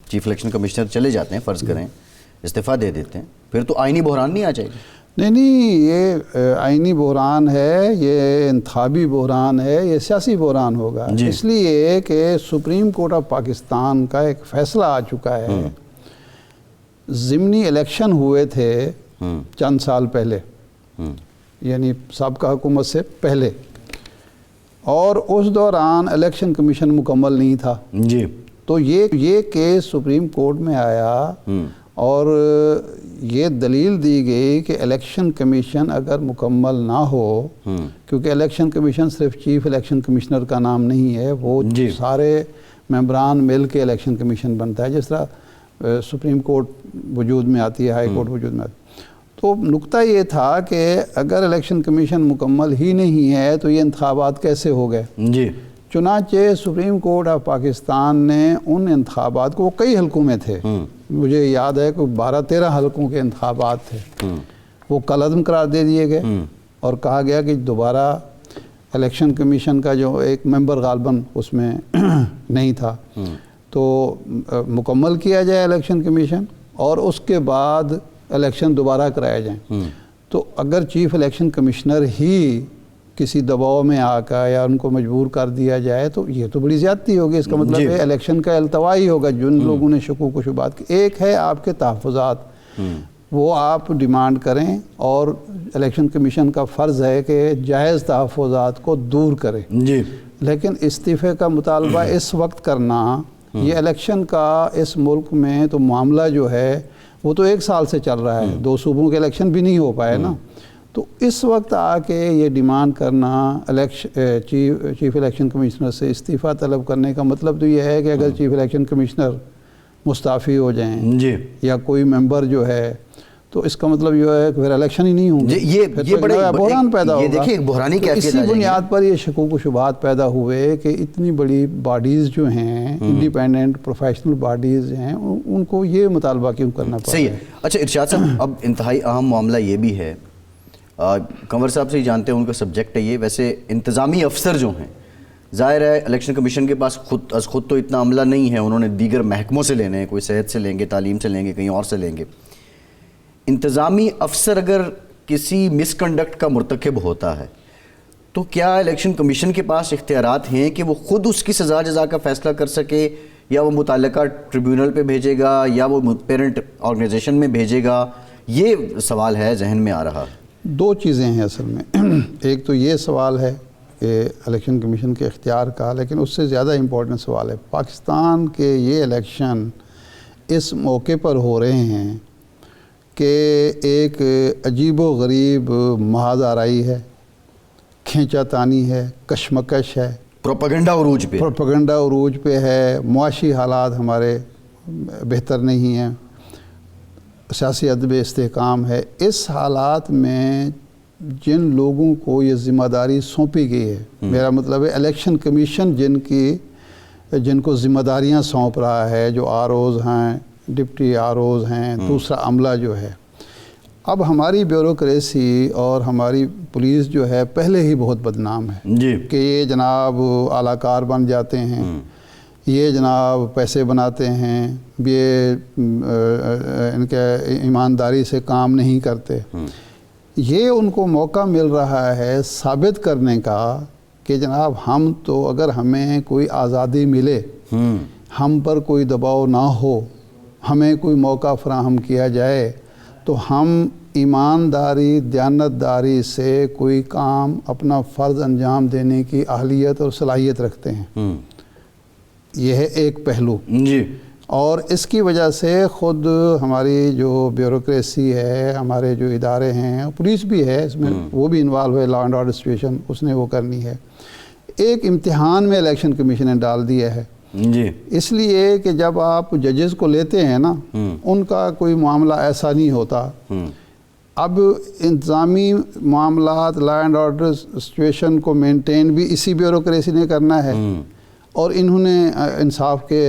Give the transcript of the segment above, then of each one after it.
Chief election commissioner چلے جاتے ہیں، فرض کریں استعفیٰ دے دیتے ہیں، پھر تو آئینی بحران نہیں آ جائے گا؟ نہیں، یہ آئینی بحران ہے، یہ انتخابی بحران ہے، یہ سیاسی بحران ہوگا۔ اس لیے کہ سپریم کورٹ آف پاکستان کا ایک فیصلہ آ چکا ہے۔ ضمنی الیکشن ہوئے تھے چند سال پہلے، یعنی سابقہ حکومت سے پہلے، اور اس دوران الیکشن کمیشن مکمل نہیں تھا۔ جی، تو یہ کیس سپریم کورٹ میں آیا اور یہ دلیل دی گئی کہ الیکشن کمیشن اگر مکمل نہ ہو، کیونکہ الیکشن کمیشن صرف چیف الیکشن کمشنر کا نام نہیں ہے، وہ سارے ممبران مل کے الیکشن کمیشن بنتا ہے، جس طرح سپریم کورٹ وجود میں آتی ہے، ہائی کورٹ وجود میں آتی ہے۔ تو نقطہ یہ تھا کہ اگر الیکشن کمیشن مکمل ہی نہیں ہے تو یہ انتخابات کیسے ہو گئے؟ جی، چنانچہ سپریم کورٹ آف پاکستان نے ان انتخابات کو، وہ کئی حلقوں میں تھے، مجھے یاد ہے کہ 12-13 حلقوں کے انتخابات تھے، وہ کالعدم قرار دے دیے گئے اور کہا گیا کہ دوبارہ الیکشن کمیشن کا جو ایک ممبر غالباً اس میں نہیں تھا، تو مکمل کیا جائے الیکشن کمیشن اور اس کے بعد الیکشن دوبارہ کرائے جائیں۔ تو اگر چیف الیکشن کمشنر ہی کسی دباؤ میں آ کر یا ان کو مجبور کر دیا جائے تو یہ تو بڑی زیادتی ہوگی۔ اس کا مطلب ہے الیکشن کا التوا ہی ہوگا جن لوگوں نے شکوک و شبہات کی۔ ایک ہے آپ کے تحفظات، وہ آپ ڈیمانڈ کریں اور الیکشن کمیشن کا فرض ہے کہ جائز تحفظات کو دور کرے، لیکن استعفے کا مطالبہ اس وقت کرنا، یہ الیکشن کا اس ملک میں تو معاملہ جو ہے وہ تو 1 سال سے چل رہا ہے، 2 صوبوں کے الیکشن بھی نہیں ہو پائے نا، تو اس وقت آ کے یہ ڈیمانڈ کرنا چیف الیکشن کمشنر سے استعفیٰ طلب کرنے کا مطلب تو یہ ہے کہ اگر چیف الیکشن کمشنر مستعفی ہو جائیں یا کوئی ممبر جو ہے تو اس کا مطلب یہ ہے کہ پھر الیکشن ہی نہیں ہوں گے، یہ بڑا بحران پیدا ہوگا۔ یہ دیکھیں ایک بحرانی کیفیت اسی بنیاد پر یہ شکوک و شبہات پیدا ہوئے کہ اتنی بڑی باڈیز جو ہیں، انڈیپینڈنٹ پروفیشنل باڈیز ہیں، ان کو یہ مطالبہ کیوں کرنا پڑا۔ صحیح ہے۔ اچھا ارشاد صاحب، اب انتہائی اہم معاملہ یہ بھی ہے، کنور صاحب سے ہی جانتے ہیں، ان کا سبجیکٹ ہے یہ، ویسے انتظامی افسر جو ہیں، ظاہر ہے الیکشن کمیشن کے پاس خود تو اتنا عملہ نہیں ہے، انہوں نے دیگر محکموں سے لینے ہیں، کوئی صحت سے لیں گے، تعلیم سے لیں گے، کہیں اور سے لیں گے۔ انتظامی افسر اگر کسی مس کنڈکٹ کا مرتکب ہوتا ہے تو کیا الیکشن کمیشن کے پاس اختیارات ہیں کہ وہ خود اس کی سزا جزا کا فیصلہ کر سکے، یا وہ متعلقہ ٹریبیونل پہ بھیجے گا یا وہ پیرنٹ آرگنائزیشن میں بھیجے گا؟ یہ سوال ہے ذہن میں آ رہا۔ 2 چیزیں ہیں اصل میں، ایک تو یہ سوال ہے کہ الیکشن کمیشن کے اختیار کا، لیکن اس سے زیادہ امپورٹنٹ سوال ہے پاکستان کے یہ الیکشن اس موقع پر ہو رہے ہیں کہ ایک عجیب و غریب محاذ آرائی ہے، کھینچا تانی ہے، کشمکش ہے، پروپیگنڈا عروج پہ ہے، معاشی حالات ہمارے بہتر نہیں ہیں، سیاسی عدم استحکام ہے۔ اس حالات میں جن لوگوں کو یہ ذمہ داری سونپی گئی ہے، میرا مطلب ہے الیکشن کمیشن جن کو ذمہ داریاں سونپ رہا ہے، جو آر-اوز ہیں، ڈپٹی آر-اوز ہیں، دوسرا عملہ جو ہے، اب ہماری بیوروکریسی اور ہماری پولیس جو ہے پہلے ہی بہت بدنام ہے کہ یہ جناب اعلیٰ کار بن جاتے ہیں، یہ جناب پیسے بناتے ہیں، یہ ان کے ایمانداری سے کام نہیں کرتے۔ یہ ان کو موقع مل رہا ہے ثابت کرنے کا کہ جناب ہم تو، اگر ہمیں کوئی آزادی ملے، ہم پر کوئی دباؤ نہ ہو، ہمیں کوئی موقع فراہم کیا جائے تو ہم ایمانداری، دیانتداری سے کوئی کام، اپنا فرض انجام دینے کی اہلیت اور صلاحیت رکھتے ہیں۔ یہ ہے ایک پہلو، اور اس کی وجہ سے خود ہماری جو بیوروکریسی ہے، ہمارے جو ادارے ہیں، پولیس بھی ہے اس میں، وہ بھی انوالو ہے، لا اینڈ آرڈر سچویشن اس نے وہ کرنی ہے، ایک امتحان میں الیکشن کمیشن نے ڈال دیا ہے۔ اس لیے کہ جب آپ ججز کو لیتے ہیں نا، ان کا کوئی معاملہ ایسا نہیں ہوتا۔ اب انتظامی معاملات، لا اینڈ آرڈر سچویشن کو مینٹین بھی اسی بیوروکریسی نے کرنا ہے، اور انہوں نے انصاف کے،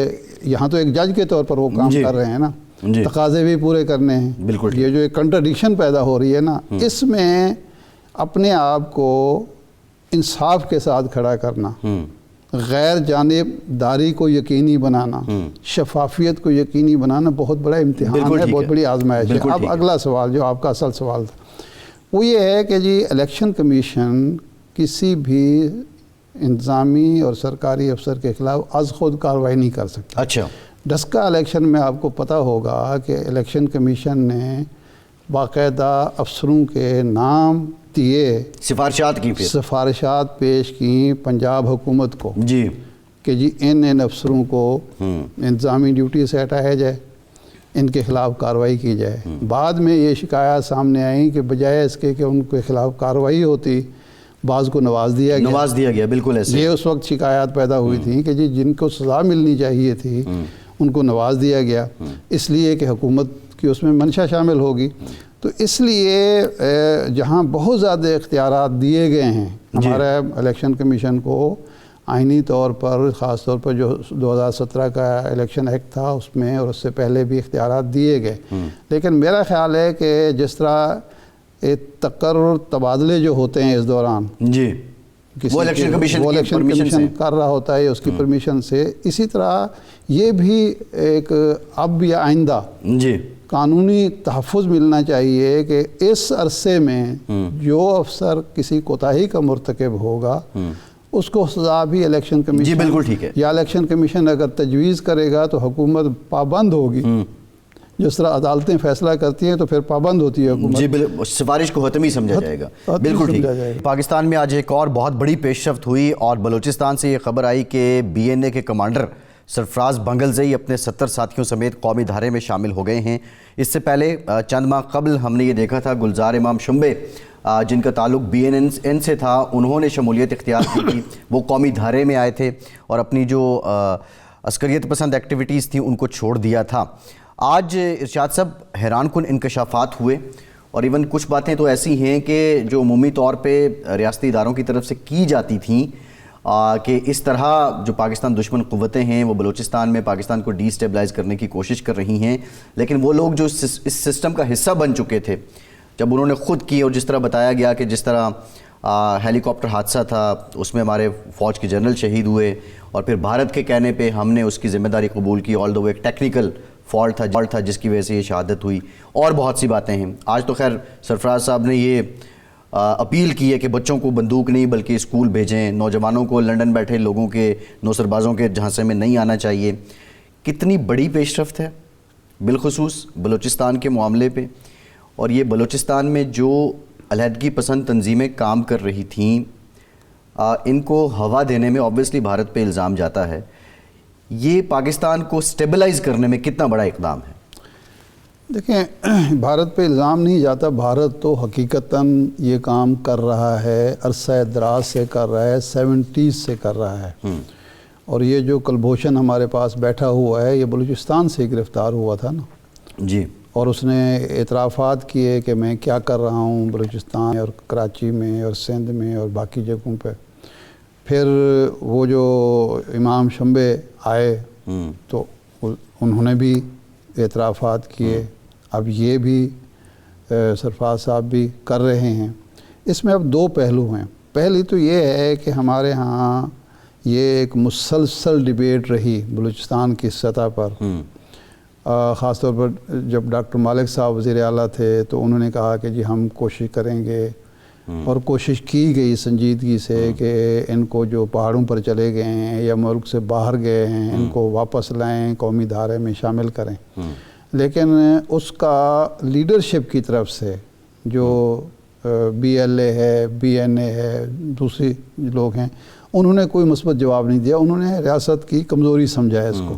یہاں تو ایک جج کے طور پر وہ کام کر رہے ہیں نا، تقاضے بھی پورے کرنے ہیں۔ یہ جو ایک کنٹرڈکشن پیدا ہو رہی ہے نا، اس میں اپنے آپ کو انصاف کے ساتھ کھڑا کرنا، غیر جانبداری کو یقینی بنانا، شفافیت کو یقینی بنانا بہت بڑا امتحان ہے، بہت بڑی آزمائش ہے۔ اب اگلا سوال جو آپ کا اصل سوال تھا وہ یہ ہے کہ جی الیکشن کمیشن کسی بھی انتظامی اور سرکاری افسر کے خلاف از خود کارروائی نہیں کر سکتا۔ اچھا، ڈسکا الیکشن میں آپ کو پتہ ہوگا کہ الیکشن کمیشن نے باقاعدہ افسروں کے نام دیے، سفارشات پیش کی پنجاب حکومت کو جی کہ جی ان افسروں کو انتظامی ڈیوٹی سے ہٹایا جائے، ان کے خلاف کارروائی کی جائے۔ بعد میں یہ شکایات سامنے آئیں کہ بجائے اس کے کہ ان کے خلاف کارروائی ہوتی، بعض کو نواز دیا گیا۔ بالکل ایسے یہ اس وقت شکایات پیدا ہوئی تھیں کہ جی جن کو سزا ملنی چاہیے تھی ان کو نواز دیا گیا، اس لیے کہ حکومت کی اس میں منشا شامل ہوگی۔ تو اس لیے جہاں بہت زیادہ اختیارات دیے گئے ہیں ہمارے الیکشن کمیشن کو آئینی طور پر، خاص طور پر جو 2017 کا الیکشن ایکٹ تھا اس میں اور اس سے پہلے بھی اختیارات دیے گئے، لیکن میرا خیال ہے کہ جس طرح تقرر تبادلے جو ہوتے ہیں اس دوران جی وہ الیکشن کمیشن کر رہا ہوتا ہے اس کی پرمیشن سے، اسی طرح یہ بھی ایک اب یا آئندہ جی قانونی تحفظ ملنا چاہیے کہ اس عرصے میں جو افسر کسی کوتاہی کا مرتکب ہوگا اس کو سزا بھی الیکشن کمیشن، جی بالکل ٹھیک ہے، یا الیکشن کمیشن اگر تجویز کرے گا تو حکومت پابند ہوگی، جس طرح عدالتیں فیصلہ کرتی ہیں تو پھر پابند ہوتی ہے حکومت، جی سفارش کو حتمی سمجھا جائے گا، بالکل ٹھیک ہے۔ پاکستان میں آج ایک اور بہت بڑی پیش رفت ہوئی اور بلوچستان سے یہ خبر آئی کہ BNA کے کمانڈر سرفراز بنگلزئی اپنے 70 ساتھیوں سمیت قومی دھارے میں شامل ہو گئے ہیں۔ اس سے پہلے چند ماہ قبل ہم نے یہ دیکھا تھا گلزار امام شمبے جن کا تعلق BNN سے تھا، انہوں نے شمولیت اختیار کی تھی، وہ قومی دھارے میں آئے تھے اور اپنی جو عسکریت پسند ایکٹیویٹیز تھیں ان کو چھوڑ دیا تھا۔ آج ارشاد صاحب حیران کن انکشافات ہوئے اور ایون کچھ باتیں تو ایسی ہیں کہ جو عمومی طور پہ ریاستی اداروں کی طرف سے کی جاتی تھیں کہ اس طرح جو پاکستان دشمن قوتیں ہیں وہ بلوچستان میں پاکستان کو ڈی سٹیبلائز کرنے کی کوشش کر رہی ہیں، لیکن وہ لوگ جو اس سسٹم کا حصہ بن چکے تھے جب انہوں نے خود کی، اور جس طرح بتایا گیا کہ جس طرح ہیلی کاپٹر حادثہ تھا اس میں ہمارے فوج کے جنرل شہید ہوئے اور پھر بھارت کے کہنے پہ ہم نے اس کی ذمہ داری قبول کی، آل دو ایک ٹیکنیکل فالٹ تھا جس کی وجہ سے یہ شہادت ہوئی، اور بہت سی باتیں ہیں۔ آج تو خیر سرفراز صاحب نے یہ اپیل کی ہے کہ بچوں کو بندوق نہیں بلکہ اسکول بھیجیں، نوجوانوں کو لندن بیٹھے لوگوں کے نوسربازوں کے جھانسے میں نہیں آنا چاہیے۔ کتنی بڑی پیش رفت ہے بالخصوص بلوچستان کے معاملے پہ، اور یہ بلوچستان میں جو علیحدگی پسند تنظیمیں کام کر رہی تھیں ان کو ہوا دینے میں آبویسلی بھارت پہ الزام جاتا ہے، یہ پاکستان کو سٹیبلائز کرنے میں کتنا بڑا اقدام ہے؟ دیکھیں بھارت پہ الزام نہیں جاتا، بھارت تو حقیقتاً یہ کام کر رہا ہے، عرصہ دراز سے کر رہا ہے، 70s سے کر رہا ہے، اور یہ جو کلبھوشن ہمارے پاس بیٹھا ہوا ہے یہ بلوچستان سے گرفتار ہوا تھا نا جی، اور اس نے اعترافات کیے کہ میں کیا کر رہا ہوں بلوچستان اور کراچی میں اور سندھ میں اور باقی جگہوں پہ۔ پھر وہ جو امام شمبے آئے تو انہوں نے بھی اعترافات کیے، اب یہ بھی سرفراز صاحب بھی کر رہے ہیں۔ اس میں اب دو پہلو ہیں، پہلی تو یہ ہے کہ ہمارے ہاں یہ ایک مسلسل ڈیبیٹ رہی بلوچستان کی سطح پر، خاص طور پر جب ڈاکٹر مالک صاحب وزیر اعلیٰ تھے تو انہوں نے کہا کہ جی ہم کوشش کریں گے، اور کوشش کی گئی سنجیدگی سے کہ ان کو جو پہاڑوں پر چلے گئے ہیں یا ملک سے باہر گئے ہیں ان کو واپس لائیں، قومی دھارے میں شامل کریں، لیکن اس کا لیڈرشپ کی طرف سے جو BLA ہے، BNA ہے، دوسری لوگ ہیں، انہوں نے کوئی مثبت جواب نہیں دیا، انہوں نے ریاست کی کمزوری سمجھا ہے اس کو۔